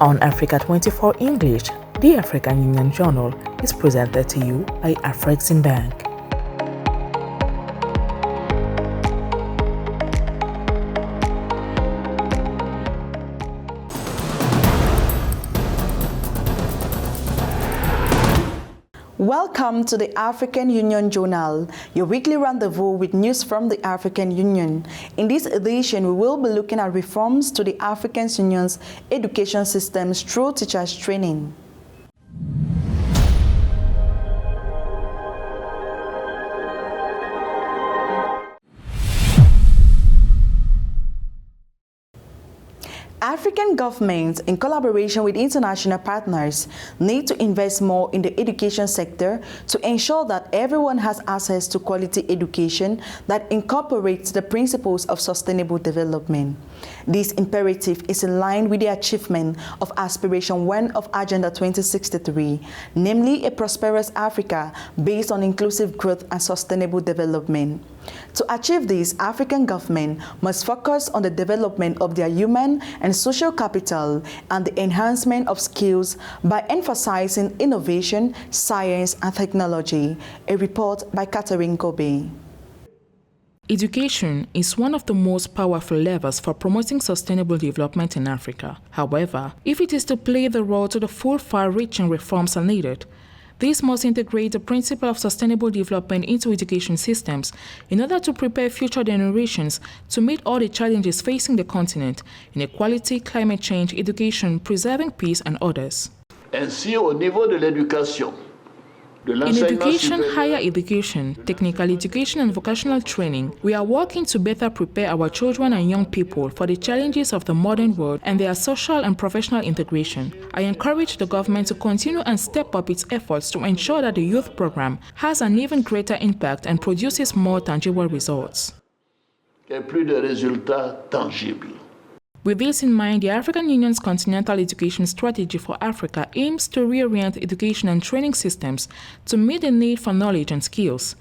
On Africa 24 English, the African Union Journal is presented to you by Afrexim Bank. Welcome to the African Union Journal, your weekly rendezvous with news from the African Union. In this edition, we will be looking at reforms to the African Union's education systems through teachers' training. African governments, in collaboration with international partners, need to invest more in the education sector to ensure that everyone has access to quality education that incorporates the principles of sustainable development. This imperative is in line with the achievement of Aspiration 1 of Agenda 2063, namely a prosperous Africa based on inclusive growth and sustainable development. To achieve this, African governments must focus on the development of their human and social capital and the enhancement of skills by emphasizing innovation, science, and technology. A report by Catherine Kobe. Education is one of the most powerful levers for promoting sustainable development in Africa. However, if it is to play the role to the full, far-reaching reforms are needed. This must integrate the principle of sustainable development into education systems in order to prepare future generations to meet all the challenges facing the continent: inequality, climate change, education, preserving peace, and others. Ainsi, au niveau de l'éducation, in education, higher education, technical education, and vocational training, we are working to better prepare our children and young people for the challenges of the modern world and their social and professional integration. I encourage the government to continue and step up its efforts to ensure that the youth program has an even greater impact and produces more tangible results. Plus de résultats tangibles. With this in mind, the African Union's Continental Education Strategy for Africa aims to reorient education and training systems to meet the need for knowledge and skills.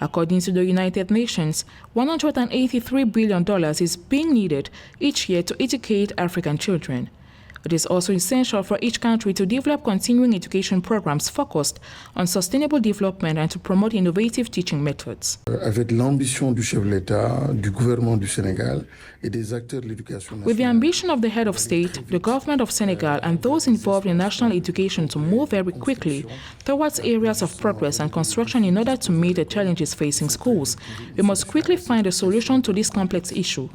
According to the United Nations, $183 billion is being needed each year to educate African children. It is also essential for each country to develop continuing education programs focused on sustainable development and to promote innovative teaching methods. Avec l'ambition du chef de l'État, du gouvernement du Sénégal et des acteurs de l'éducation nationale. With the ambition of the head of state, the government of Senegal, and those involved in national education to move very quickly towards areas of progress and construction in order to meet the challenges facing schools, we must quickly find a solution to this complex issue.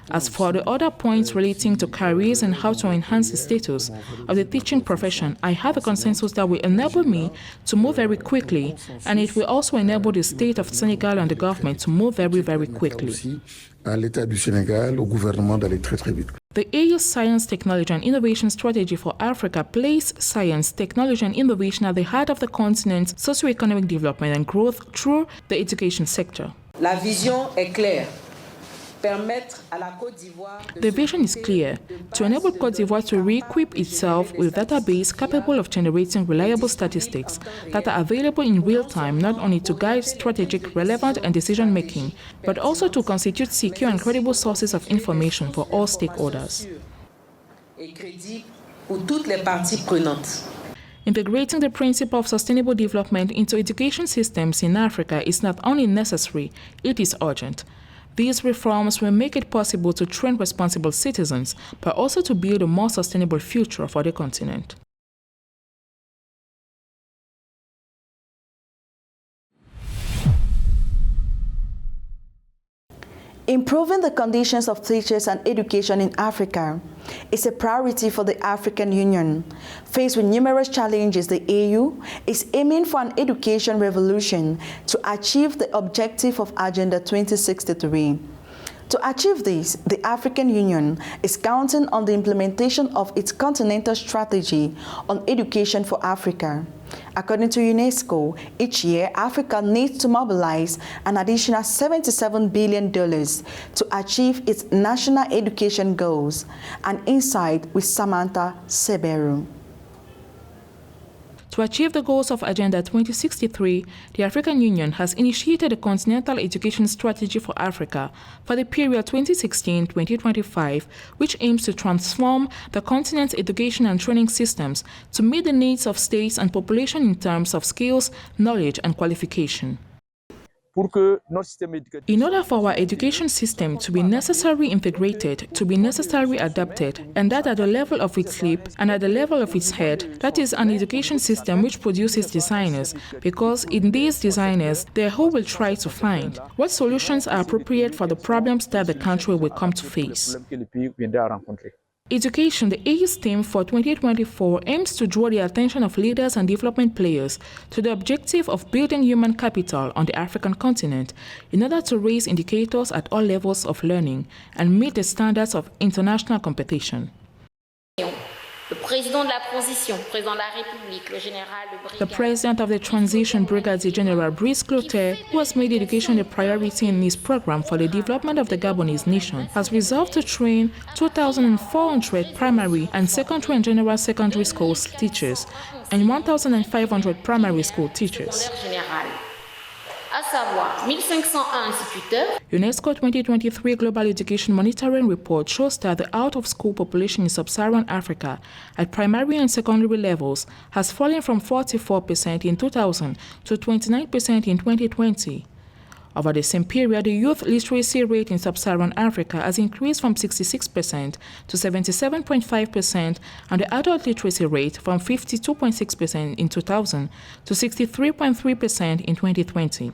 As for the other points relating to careers and how to enhance the status of the teaching profession, I have a consensus that will enable me to move very quickly, and it will also enable the state of Senegal and the government to move very, very quickly. The AU Science, Technology and Innovation Strategy for Africa placed science, technology and innovation at the heart of the continent's socio-economic development and growth through the education sector. La vision est claire. The vision is clear: to enable Côte d'Ivoire to re-equip itself with a database capable of generating reliable statistics that are available in real time, not only to guide strategic, relevant and decision-making, but also to constitute secure and credible sources of information for all stakeholders. Integrating the principle of sustainable development into education systems in Africa is not only necessary, it is urgent. These reforms will make it possible to train responsible citizens, but also to build a more sustainable future for the continent. Improving the conditions of teachers and education in Africa is a priority for the African Union. Faced with numerous challenges, the AU is aiming for an education revolution to achieve the objective of Agenda 2063. To achieve this, the African Union is counting on the implementation of its continental strategy on education for Africa. According to UNESCO, each year Africa needs to mobilize an additional $77 billion to achieve its national education goals. An insight with Samantha Seberu. To achieve the goals of Agenda 2063, the African Union has initiated a continental education strategy for Africa for the period 2016-2025, which aims to transform the continent's education and training systems to meet the needs of states and population in terms of skills, knowledge, and qualification. In order for our education system to be necessarily integrated, to be necessarily adapted, and that at the level of its lip and at the level of its head, that is an education system which produces designers, because in these designers, they who will try to find what solutions are appropriate for the problems that the country will come to face. Education, the AI's theme for 2024, aims to draw the attention of leaders and development players to the objective of building human capital on the African continent in order to raise indicators at all levels of learning and meet the standards of international competition. The President of the Transition, Brigadier General Brice Clotaire, who has made education a priority in his program for the development of the Gabonese nation, has resolved to train 2,400 primary and secondary and general secondary school teachers and 1,500 primary school teachers. UNESCO 2023 Global Education Monitoring Report shows that the out-of-school population in sub-Saharan Africa at primary and secondary levels has fallen from 44% in 2000 to 29% in 2020. Over the same period, the youth literacy rate in sub-Saharan Africa has increased from 66% to 77.5%, and the adult literacy rate from 52.6% in 2000 to 63.3% in 2020.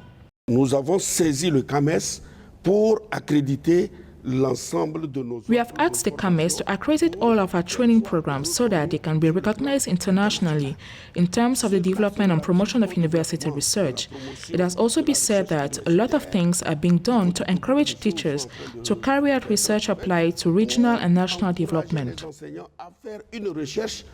Nous avons saisi le CAMES pour accréditer l'ensemble de nos... We have asked the CAMES to accredit all of our training programs so that they can be recognized internationally in terms of the development and promotion of university research. It has also been said that a lot of things are being done to encourage teachers to carry out research applied to regional and national development. À faire une recherche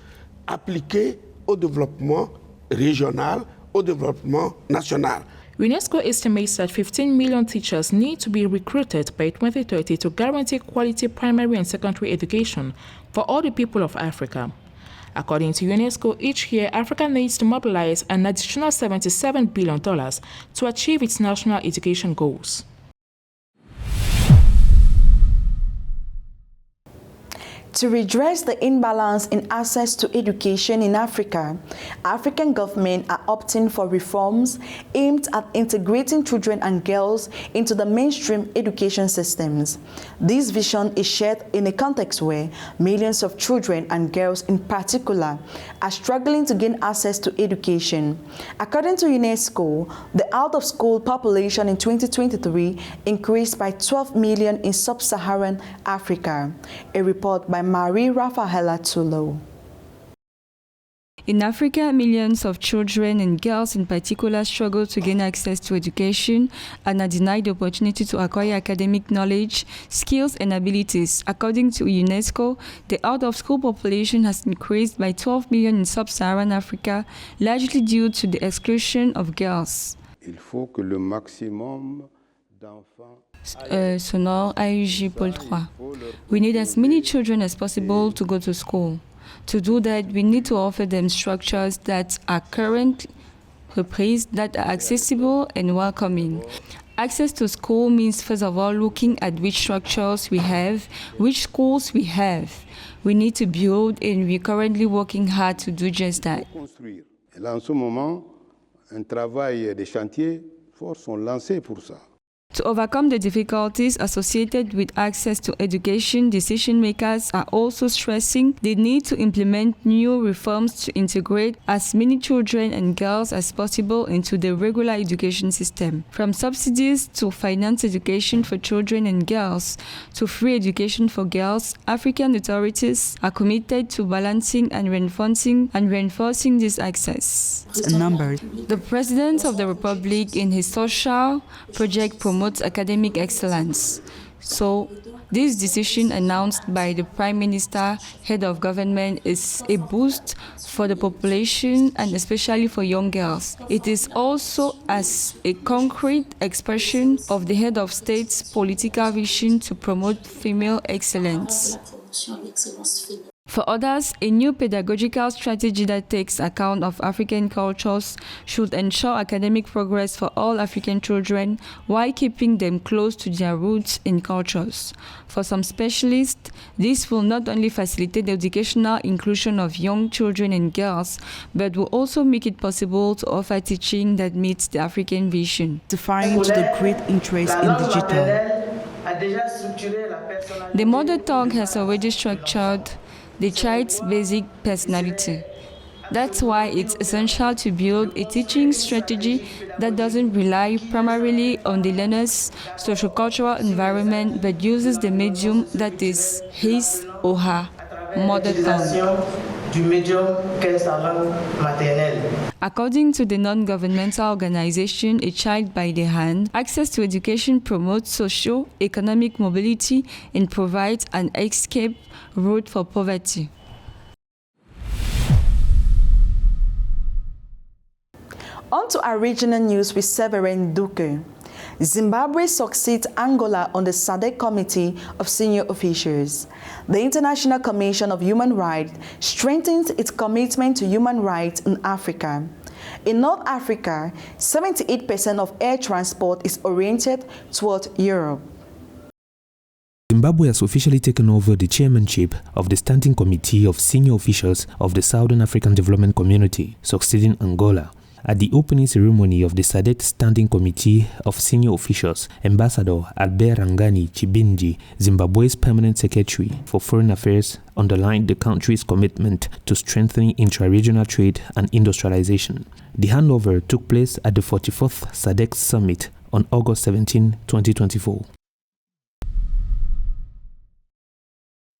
appliquée au développement régional, au développement national. UNESCO estimates that 15 million teachers need to be recruited by 2030 to guarantee quality primary and secondary education for all the people of Africa. According to UNESCO, each year Africa needs to mobilize an additional $77 billion to achieve its national education goals. To redress the imbalance in access to education in Africa, African governments are opting for reforms aimed at integrating children and girls into the mainstream education systems. This vision is shared in a context where millions of children and girls in particular are struggling to gain access to education. According to UNESCO, the out-of-school population in 2023 increased by 12 million in sub-Saharan Africa. A report by Marie Rafaela Tulo. In Africa, millions of children and girls in particular struggle to gain access to education and are denied the opportunity to acquire academic knowledge, skills, and abilities. According to UNESCO, the out-of-school population has increased by 12 million in sub-Saharan Africa, largely due to the exclusion of girls. Il faut que le maximum d'enfants Sonore AUG Pôle 3. We need as many children as possible to go to school. To do that, we need to offer them structures that are current, reprised, that are accessible and welcoming. Access to school means, first of all, looking at which structures we have, which schools we have. We need to build, and we're currently working hard to do just that. Et là, en ce moment, un travail des chantiers forts sont lancés pour ça. To overcome the difficulties associated with access to education, decision makers are also stressing the need to implement new reforms to integrate as many children and girls as possible into the regular education system. From subsidies to finance education for children and girls to free education for girls, African authorities are committed to balancing and reinforcing this access. The President of the Republic, in his social project, promotes academic excellence. So, this decision announced by the Prime Minister, head of government, is a boost for the population and especially for young girls. It is also as a concrete expression of the head of state's political vision to promote female excellence. For others, a new pedagogical strategy that takes account of African cultures should ensure academic progress for all African children while keeping them close to their roots and cultures. For some specialists, this will not only facilitate the educational inclusion of young children and girls, but will also make it possible to offer teaching that meets the African vision. Defined the great interest in digital. The mother tongue has already structured the child's basic personality. That's why it's essential to build a teaching strategy that doesn't rely primarily on the learner's sociocultural environment but uses the medium that is his or her mother tongue. According to the non-governmental organization A Child by the Hand, access to education promotes socio-economic mobility and provides an escape route for poverty. On to our regional news with Severin Duque. Zimbabwe succeeds Angola on the SADC Committee of Senior Officials. The International Commission of Human Rights strengthens its commitment to human rights in Africa. In North Africa, 78% of air transport is oriented toward Europe. Zimbabwe has officially taken over the chairmanship of the Standing Committee of Senior Officials of the Southern African Development Community, succeeding Angola. At the opening ceremony of the SADC Standing Committee of Senior Officials, Ambassador Albert Rangani Chibinji, Zimbabwe's Permanent Secretary for Foreign Affairs, underlined the country's commitment to strengthening intra-regional trade and industrialization. The handover took place at the 44th SADC Summit on August 17, 2024.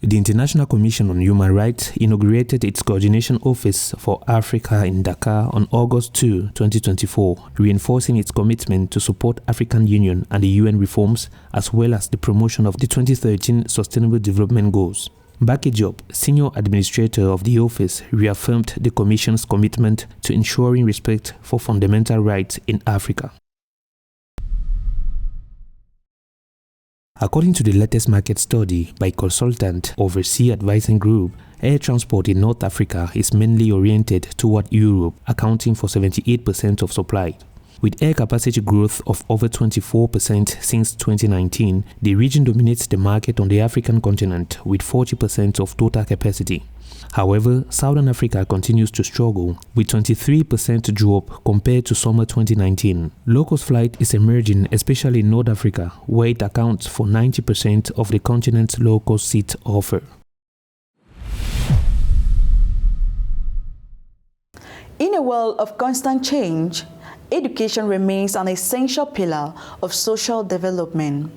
The International Commission on Human Rights inaugurated its Coordination Office for Africa in Dakar on August 2, 2024, reinforcing its commitment to support African Union and the UN reforms, as well as the promotion of the 2013 Sustainable Development Goals. Baki Job, Senior Administrator of the office, reaffirmed the Commission's commitment to ensuring respect for fundamental rights in Africa. According to the latest market study by consultant Overseas Advising Group, air transport in North Africa is mainly oriented toward Europe, accounting for 78% of supply. With air capacity growth of over 24% since 2019, the region dominates the market on the African continent with 40% of total capacity. However, Southern Africa continues to struggle with 23% drop compared to summer 2019. Low-cost flight is emerging, especially in North Africa, where it accounts for 90% of the continent's low-cost seat offer. In a world of constant change, education remains an essential pillar of social development.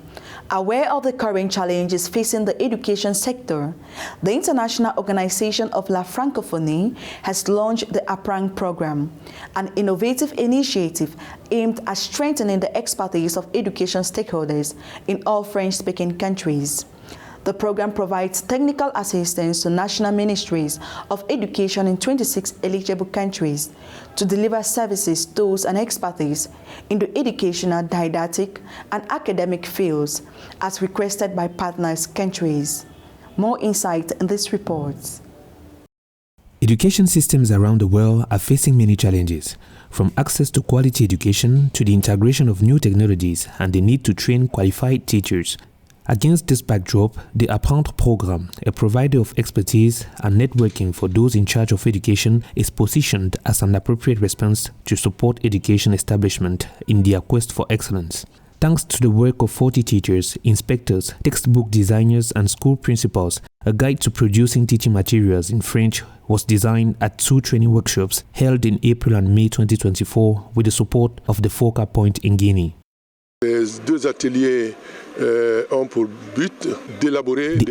Aware of the current challenges facing the education sector, the International Organization of La Francophonie has launched the APRANG program, an innovative initiative aimed at strengthening the expertise of education stakeholders in all French-speaking countries. The program provides technical assistance to national ministries of education in 26 eligible countries to deliver services, tools, and expertise in the educational, didactic, and academic fields as requested by partners countries. More insight in this report. Education systems around the world are facing many challenges, from access to quality education to the integration of new technologies and the need to train qualified teachers. Against this backdrop, the Apprendre program, a provider of expertise and networking for those in charge of education, is positioned as an appropriate response to support education establishment in their quest for excellence. Thanks to the work of 40 teachers, inspectors, textbook designers, and school principals, a guide to producing teaching materials in French was designed at 2 training workshops held in April and May 2024 with the support of the Focal Point in Guinea. The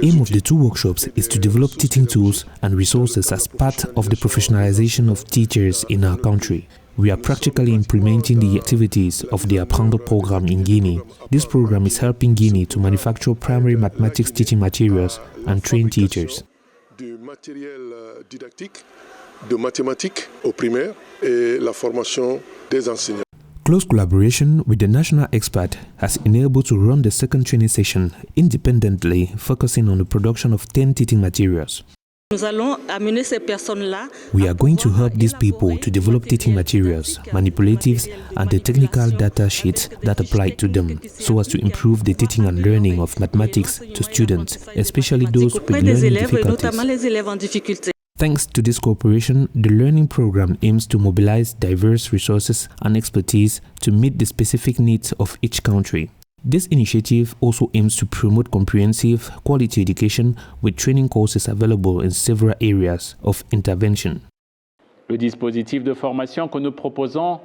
aim of the 2 workshops is to develop teaching tools and resources as part of the professionalization of teachers in our country. We are practically implementing the activities of the Apprendre program in Guinea. This program is helping Guinea to manufacture primary mathematics teaching materials and train teachers. De matériel didactique, de mathématiques au primaire et la formation des enseignants. Close collaboration with the national expert has enabled to run the second training session independently, focusing on the production of 10 teaching materials. Nous allons amener ces personnes-là. We are going to help these people to develop teaching materials, manipulatives, and the technical data sheets that apply to them, so as to improve the teaching and learning of mathematics to students, especially those with learning difficulties. Thanks to this cooperation, the learning program aims to mobilize diverse resources and expertise to meet the specific needs of each country. This initiative also aims to promote comprehensive, quality education with training courses available in several areas of intervention. Le dispositif de formation que nous proposons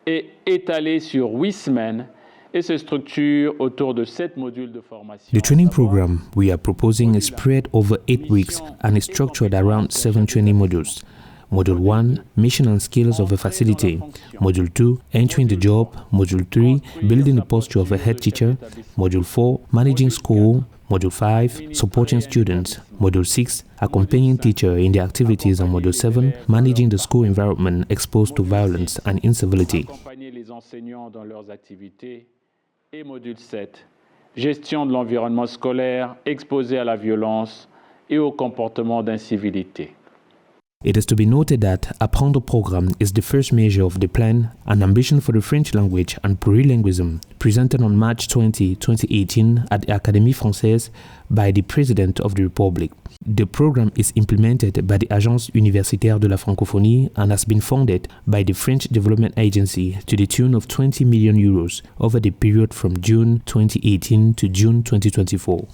est étalé sur 8 semaines et se structure autour de 7 modules de formation. The training program we are proposing is spread over 8 weeks and is structured around 7 training modules. Module 1, Mission and Skills of a Facility. Module 2, Entering the Job. Module 3, Building the Posture of a Head Teacher. Module 4, Managing School. Module 5, Supporting Students. Module 6, Accompanying Teacher in the Activities. And Module 7, Managing the School Environment Exposed to Violence and Incivility. Accompagner les enseignants dans leurs activités. Et Module 7, Gestion de l'environnement scolaire exposé à la violence et au comportement d'incivilité. It is to be noted that Apprendre Programme is the first measure of the plan, an ambition for the French language and plurilingualism, presented on March 20, 2018 at the Académie Française by the President of the Republic. The program is implemented by the Agence Universitaire de la Francophonie and has been funded by the French Development Agency to the tune of 20 million euros over the period from June 2018 to June 2024.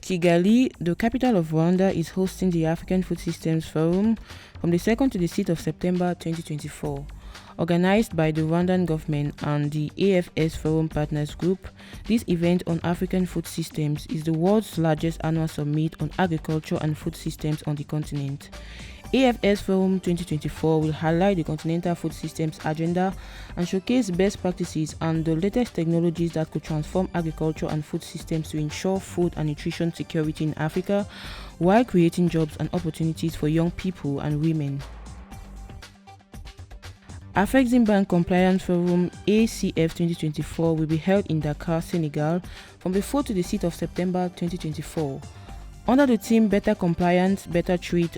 Kigali, the capital of Rwanda, is hosting the African Food Systems Forum from the 2nd to the 6th of September 2024. Organized by the Rwandan government and the AFS Forum Partners Group, this event on African food systems is the world's largest annual summit on agriculture and food systems on the continent. AFS Forum 2024 will highlight the continental food systems agenda and showcase best practices and the latest technologies that could transform agriculture and food systems to ensure food and nutrition security in Africa, while creating jobs and opportunities for young people and women. Afreximbank Compliance Forum ACF 2024 will be held in Dakar, Senegal from the 4th to the 6th of September 2024. Under the theme Better Compliance, Better Trade,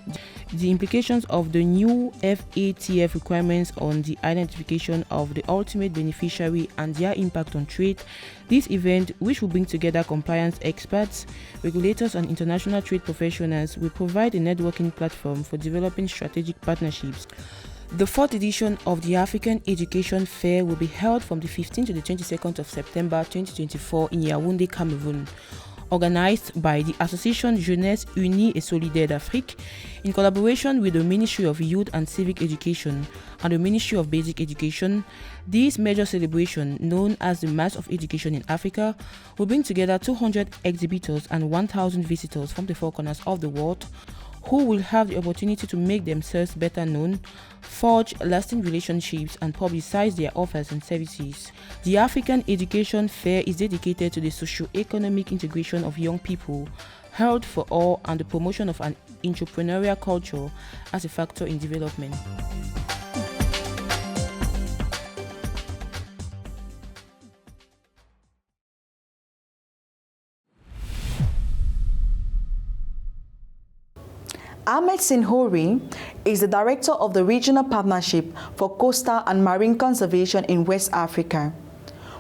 the implications of the new FATF requirements on the identification of the ultimate beneficiary and their impact on trade, this event, which will bring together compliance experts, regulators and international trade professionals, will provide a networking platform for developing strategic partnerships. The 4th edition of the African Education Fair will be held from the 15th to the 22nd of September 2024 in Yaoundé, Cameroon. Organized by the Association Jeunesse Unie et Solidaire d'Afrique in collaboration with the Ministry of Youth and Civic Education and the Ministry of Basic Education, this major celebration, known as the Mass of Education in Africa, will bring together 200 exhibitors and 1,000 visitors from the 4 corners of the world, who will have the opportunity to make themselves better known, forge lasting relationships, and publicize their offers and services. The African Education Fair is dedicated to the socio-economic integration of young people, health for all, and the promotion of an entrepreneurial culture as a factor in development. Ahmed Senhoury is the director of the Regional Partnership for Coastal and Marine Conservation in West Africa.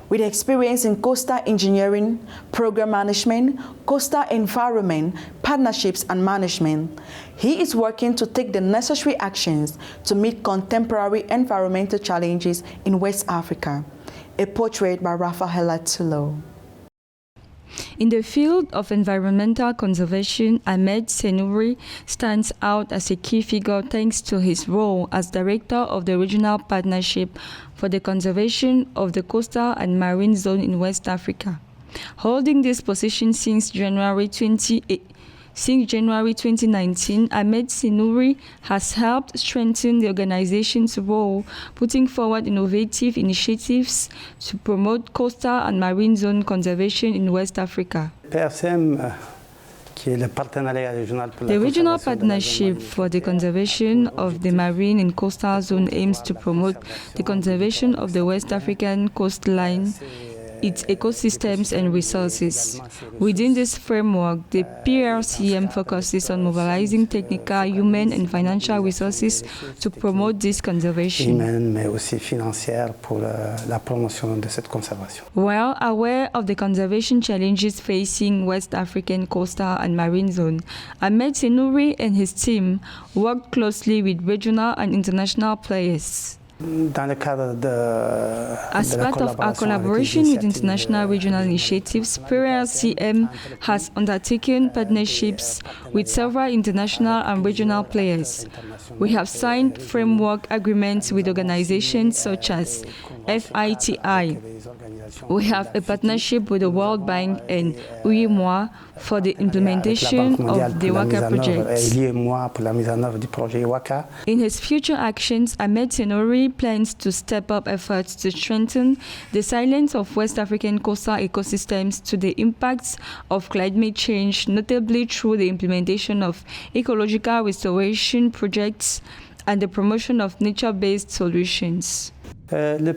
With experience in coastal engineering, program management, coastal environment, partnerships and management, he is working to take the necessary actions to meet contemporary environmental challenges in West Africa. A portrait by Rafaela Tulo. In the field of environmental conservation, Ahmed Senhoury stands out as a key figure thanks to his role as director of the Regional Partnership for the Conservation of the Coastal and Marine Zone in West Africa. Holding this position since January 2019, Ahmed Senhoury has helped strengthen the organization's role, putting forward innovative initiatives to promote coastal and marine zone conservation in West Africa. The regional partnership for the conservation of the marine and coastal zone aims to promote the conservation of the West African coastline, its ecosystems and resources. Within this framework, the PRCM focuses on mobilizing technical, human and financial resources to promote this conservation. While aware of the conservation challenges facing West African coastal and marine zone, Ahmed Senhoury and his team worked closely with regional and international players. As part of our collaboration with international regional initiatives, PRCM has undertaken partnerships with several international and regional players. We have signed framework agreements with organizations such as FITI. We have a partnership with the World Bank and UEMOA for the implementation of the WACA project. In his future actions, Ahmed Senhoury plans to step up efforts to strengthen the resilience of West African coastal ecosystems to the impacts of climate change, notably through the implementation of ecological restoration projects and the promotion of nature-based solutions. The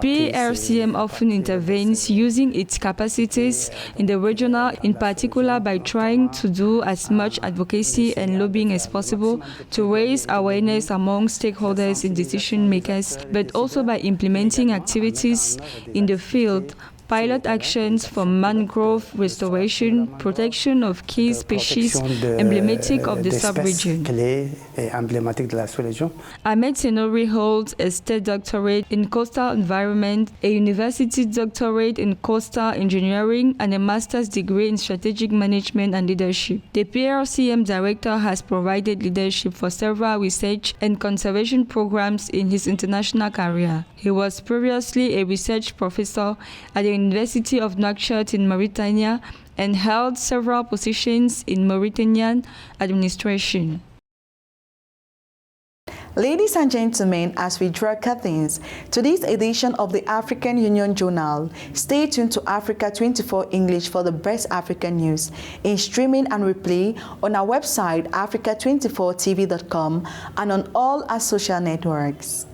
PRCM often intervenes using its capacities in the regional, in particular by trying to do as much advocacy and lobbying as possible to raise awareness among stakeholders and decision makers, but also by implementing activities in the field, pilot actions for mangrove restoration, protection of key species emblematic of the sub-region. Ahmed Senhoury holds a state doctorate in coastal environment, a university doctorate in coastal engineering, and a master's degree in strategic management and leadership. The PRCM director has provided leadership for several research and conservation programs in his international career. He was previously a research professor at the University of Nouakchott in Mauritania and held several positions in Mauritanian administration. Ladies and gentlemen, as we draw curtains to this edition of the African Union Journal, stay tuned to Africa 24 English for the best African news in streaming and replay on our website africa24tv.com and on all our social networks.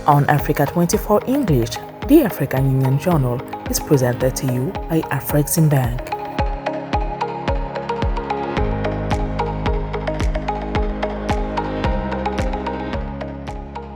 On Africa 24 English, the African Union Journal is presented to you by Ahmed Senhoury.